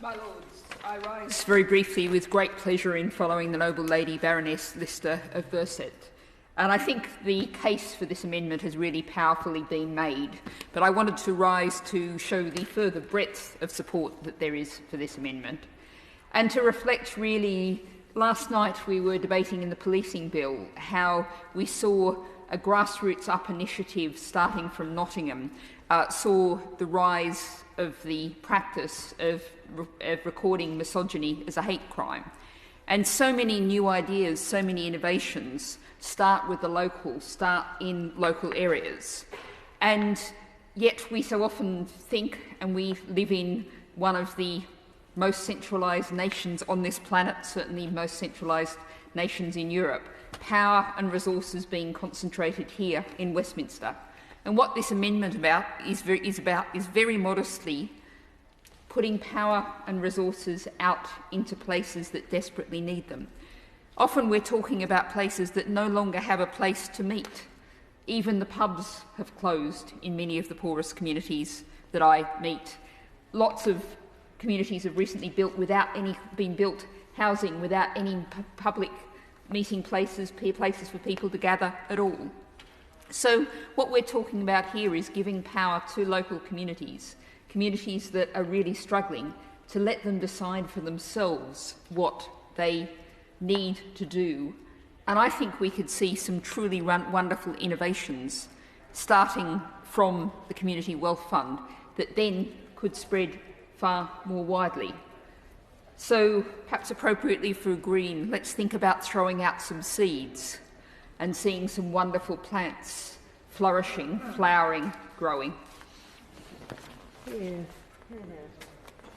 My Lords, I rise very briefly with great pleasure in following the noble Lady Baroness Lister of Burset. And I think the case for this amendment has really powerfully been made, but I wanted to rise to show the further breadth of support that there is for this amendment, and to reflect really. Last night we were debating in the policing bill how we saw a grassroots up initiative starting from Nottingham, saw the rise of the practice of recording misogyny as a hate crime. And so many new ideas, so many innovations start with the local, start in local areas. And yet we so often think, and we live in one of the most centralised nations on this planet, certainly most centralised nations in Europe, power and resources being concentrated here in Westminster. And what this amendment is very modestly putting power and resources out into places that desperately need them. Often we're talking about places that no longer have a place to meet. Even the pubs have closed in many of the poorest communities that I meet. Lots of communities have recently been built housing without any public meeting places, places for people to gather at all. So what we're talking about here is giving power to local communities, communities that are really struggling, to let them decide for themselves what they need to do. And I think we could see some truly wonderful innovations starting from the Community Wealth Fund that then could spread far more widely. So perhaps appropriately for a Green, let's think about throwing out some seeds and seeing some wonderful plants flourishing, flowering, growing. Yes.